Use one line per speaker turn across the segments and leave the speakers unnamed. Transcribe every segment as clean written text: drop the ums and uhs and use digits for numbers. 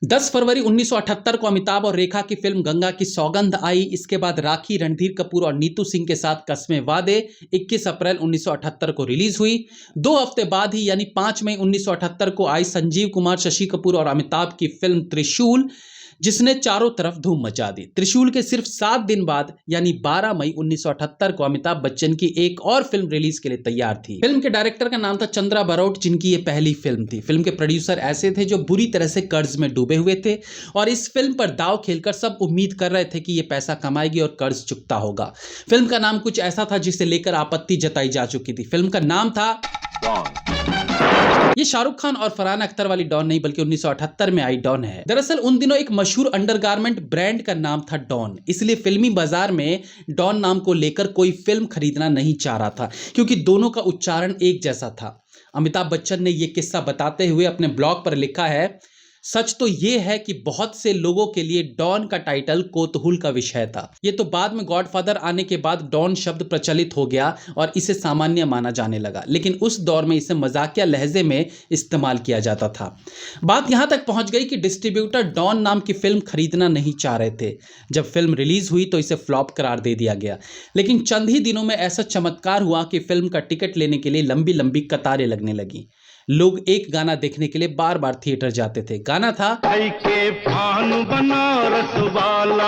10 फरवरी 1978 को अमिताभ और रेखा की फिल्म गंगा की सौगंध आई। इसके बाद राखी, रणधीर कपूर और नीतू सिंह के साथ कस्में वादे 21 अप्रैल 1978 को रिलीज हुई। 2 हफ्ते बाद ही यानी 5 मई 1978 को आई संजीव कुमार, शशि कपूर और अमिताभ की फिल्म त्रिशूल, जिसने चारों तरफ धूम मचा दी। त्रिशूल के सिर्फ 7 दिन बाद यानी 12 मई 1978 को अमिताभ बच्चन की एक और फिल्म रिलीज के लिए तैयार थी। फिल्म के डायरेक्टर का नाम था चंद्रा बरौट, जिनकी ये पहली फिल्म थी। फिल्म के प्रोड्यूसर ऐसे थे जो बुरी तरह से कर्ज में डूबे हुए थे और इस फिल्म पर दांव खेलकर सब उम्मीद कर रहे थे कि ये पैसा कमाएगी और कर्ज चुकता होगा। फिल्म का नाम कुछ ऐसा था जिसे लेकर आपत्ति जताई जा चुकी थी। फिल्म का नाम था ये शाहरुख खान और फरहान अख्तर वाली डॉन नहीं, बल्कि 1978 में आई डॉन है। दरअसल उन दिनों एक मशहूर अंडरगारमेंट ब्रांड का नाम था डॉन, इसलिए फिल्मी बाजार में डॉन नाम को लेकर कोई फिल्म खरीदना नहीं चाह रहा था, क्योंकि दोनों का उच्चारण एक जैसा था। अमिताभ बच्चन ने यह किस्सा बताते हुए अपने ब्लॉग पर लिखा है, सच तो यह है कि बहुत से लोगों के लिए डॉन का टाइटल कौतूहल का विषय था। ये तो बाद में गॉडफादर आने के बाद डॉन शब्द प्रचलित हो गया और इसे सामान्य माना जाने लगा, लेकिन उस दौर में इसे मजाकिया लहजे में इस्तेमाल किया जाता था। बात यहां तक पहुंच गई कि डिस्ट्रीब्यूटर डॉन नाम की फिल्म खरीदना नहीं चाह रहे थे। जब फिल्म रिलीज हुई तो इसे फ्लॉप करार दे दिया गया, लेकिन चंद ही दिनों में ऐसा चमत्कार हुआ कि फिल्म का टिकट लेने के लिए लंबी लंबी कतारें लगने लगी। लोग एक गाना देखने के लिए बार बार थिएटर जाते थे। गाना था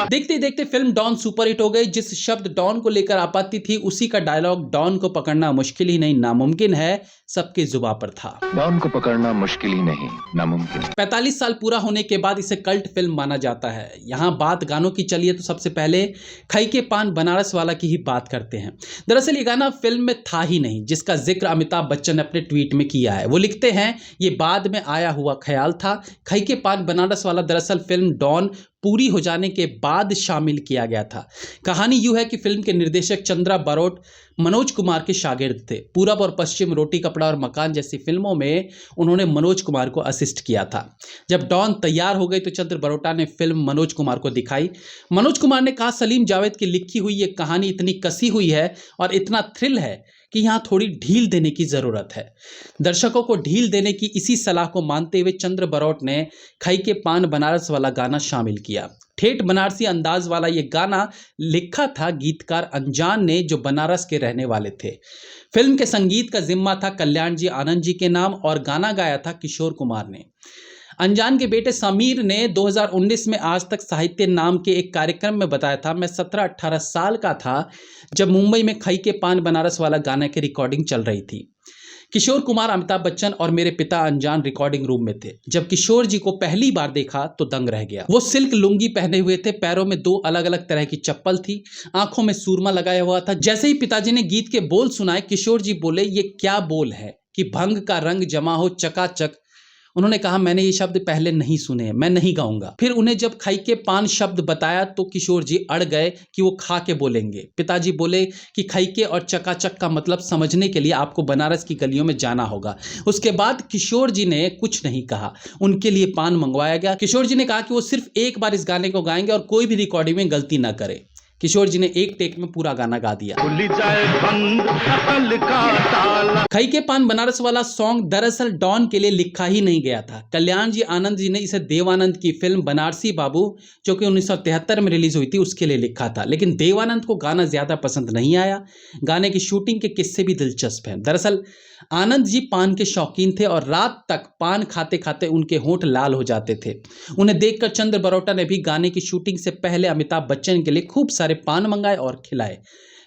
देखते देखते फिल्म डॉन सुपरहिट हो गई। जिस शब्द डॉन को लेकर आपत्ति थी, उसी का डायलॉग डॉन को पकड़ना मुश्किल ही नहीं नामुमकिन है सबके जुबान पर था।
डॉन को पकड़ना मुश्किल ही नहीं नामुमकिन।
45 साल पूरा होने के बाद इसे कल्ट फिल्म माना जाता है। यहाँ बात गानों की चलिए तो सबसे पहले खई के पान बनारस वाला की ही बात करते हैं। दरअसल ये गाना फिल्म में था ही नहीं, जिसका जिक्र अमिताभ बच्चन ने अपने ट्वीट में किया है। वो लिखते हैं, ये बाद में आया हुआ ख्याल था। खई के पान बनारस वाला दरअसल फिल्म डॉन पूरी हो जाने के बाद शामिल किया गया था। कहानी यूं है कि फिल्म के निर्देशक चंद्रा बरौट मनोज कुमार के शागिर्द थे। पूरब और पश्चिम, रोटी कपड़ा और मकान जैसी फिल्मों में उन्होंने मनोज कुमार को असिस्ट किया था। जब डॉन तैयार हो गई तो चंद्र बरोटा ने फिल्म मनोज कुमार को दिखाई। मनोज कुमार ने कहा, सलीम जावेद की लिखी हुई ये कहानी इतनी कसी हुई है और इतना थ्रिल है कि यहाँ थोड़ी ढील देने की ज़रूरत है। दर्शकों को ढील देने की इसी सलाह को मानते हुए चंद्र बरौट ने खई के पान बनारस वाला गाना शामिल किया। ठेठ बनारसी अंदाज वाला ये गाना लिखा था गीतकार अनजान ने, जो बनारस के रहने वाले थे। फिल्म के संगीत का जिम्मा था कल्याण जी आनंद जी के नाम और गाना गाया था किशोर कुमार ने। अनजान के बेटे समीर ने 2019 में आज तक साहित्य नाम के एक कार्यक्रम में बताया था, मैं 17-18 साल का था जब मुंबई में खई के पान बनारस वाला गाना की रिकॉर्डिंग चल रही थी। किशोर कुमार, अमिताभ बच्चन और मेरे पिता अनजान रिकॉर्डिंग रूम में थे। जब किशोर जी को पहली बार देखा तो दंग रह गया। वो सिल्क लुंगी पहने हुए थे, पैरों में 2 अलग अलग तरह की चप्पल थी, आंखों में सूरमा लगाया हुआ था। जैसे ही पिताजी ने गीत के बोल सुनाए, किशोर जी बोले, ये क्या बोल है कि भंग का रंग जमा हो चकाचक। उन्होंने कहा, मैंने ये शब्द पहले नहीं सुने हैं, मैं नहीं गाऊंगा। फिर उन्हें जब खई के पान शब्द बताया तो किशोर जी अड़ गए कि वो खा के बोलेंगे। पिताजी बोले कि खई के और चकाचक का मतलब समझने के लिए आपको बनारस की गलियों में जाना होगा। उसके बाद किशोर जी ने कुछ नहीं कहा, उनके लिए पान मंगवाया गया। किशोर जी ने कहा कि वो सिर्फ एक बार इस गाने को गाएंगे और कोई भी रिकॉर्डिंग में गलती ना करे। किशोर जी ने एक टेक में पूरा गाना गा दिया। खई के पान बनारस वाला सॉन्ग दरअसल डॉन के लिए लिखा ही नहीं गया था। कल्याण जी आनंद जी ने इसे देवानंद की फिल्म बनारसी बाबू, जो कि 1973 में रिलीज हुई थी, उसके लिए लिखा था। लेकिन देवानंद को गाना ज्यादा पसंद नहीं आया। गाने की शूटिंग के किस्से भी दिलचस्प हैं। दरअसल आनंद जी पान के शौकीन थे और रात तक पान खाते खाते उनके होंठ लाल हो जाते थे। उन्हें देखकर चंद्र बरोटा ने भी गाने की शूटिंग से पहले अमिताभ बच्चन के लिए खूब सारे पान मंगाए और खिलाए।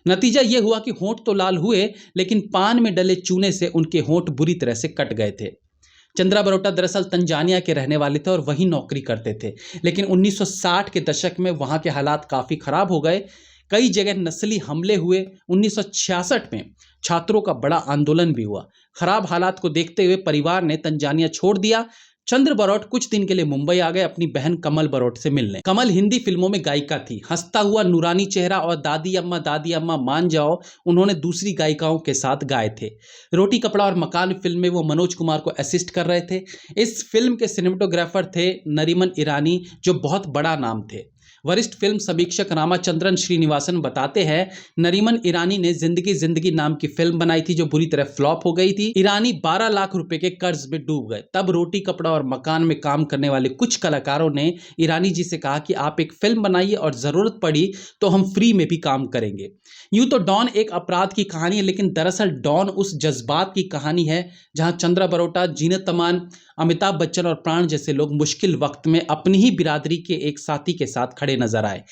नतीजा यह हुआ कि होंठ तो लाल हुए, लेकिन पान में डले चूने से उनके होंठ बुरी तरह से कट गए थे। चंद्रा बरोटा दरअसल तंजानिया के रहने वाले थे और वहीं नौकरी करते थे, लेकिन 1960 के दशक में वहां के हालात काफी खराब हो गए। कई जगह नस्ली हमले हुए। 1966 में छात्रों का बड़ा आंदोलन भी हुआ। खराब हालात को देखते हुए परिवार ने तंजानिया छोड़ दिया। चंद्र बरौट कुछ दिन के लिए मुंबई आ गए अपनी बहन कमल बरौट से मिलने। कमल हिंदी फिल्मों में गायिका थी। हंसता हुआ नूरानी चेहरा और दादी अम्मा मान जाओ उन्होंने दूसरी गायिकाओं के साथ गाए थे। रोटी कपड़ा और मकान फिल्म में वो मनोज कुमार को असिस्ट कर रहे थे। इस फिल्म के सिनेमेटोग्राफर थे नरीमन ईरानी, जो बहुत बड़ा नाम थे। वरिष्ठ फिल्म समीक्षक रामाचंद्रन श्रीनिवासन बताते हैं, नरीमन ईरानी ने जिंदगी जिंदगी नाम की फिल्म बनाई थी जो बुरी तरह फ्लॉप हो गई थी। ईरानी 12 लाख रुपए के कर्ज में डूब गए। तब रोटी कपड़ा और मकान में काम करने वाले कुछ कलाकारों ने ईरानी जी से कहा कि आप एक फिल्म बनाइए और जरूरत पड़ी तो हम फ्री में भी काम करेंगे। यूं तो डॉन एक अपराध की कहानी है, लेकिन दरअसल डॉन उस जज्बात की कहानी है जहां चंद्रा बरोटा, जीनत अमान, अमिताभ बच्चन और प्राण जैसे लोग मुश्किल वक्त में अपनी ही बिरादरी के एक साथी के साथ खड़े नजर आए।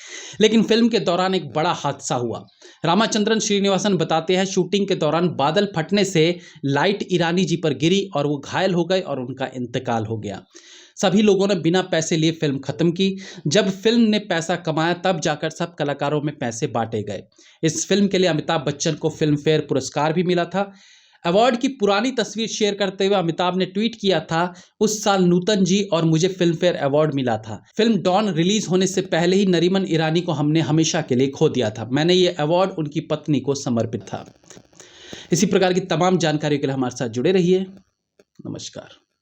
लेकिन फिल्म के दौरान एक बड़ा हादसा हुआ। रामाचंद्रन श्रीनिवासन बताते हैं, शूटिंग के दौरान बादल फटने से लाइट ईरानी जी पर गिरी और वो घायल हो गए और उनका इंतकाल हो गया। सभी लोगों ने बिना पैसे लिए फिल्म खत्म की। जब फिल्म ने पैसा कमाया तब जाकर सब कलाकारों में पैसे बांटे गए। इस फिल्म के लिए अमिताभ बच्चन को फिल्म फेयर पुरस्कार भी मिला था। अवार्ड की पुरानी तस्वीर शेयर करते हुए अमिताभ ने ट्वीट किया था, उस साल नूतन जी और मुझे फिल्म फेयर अवार्ड मिला था। फिल्म डॉन रिलीज होने से पहले ही नरीमन ईरानी को हमने हमेशा के लिए खो दिया था। मैंने ये अवार्ड उनकी पत्नी को समर्पित था। इसी प्रकार की तमाम जानकारियों के लिए हमारे साथ जुड़े रहिए। नमस्कार।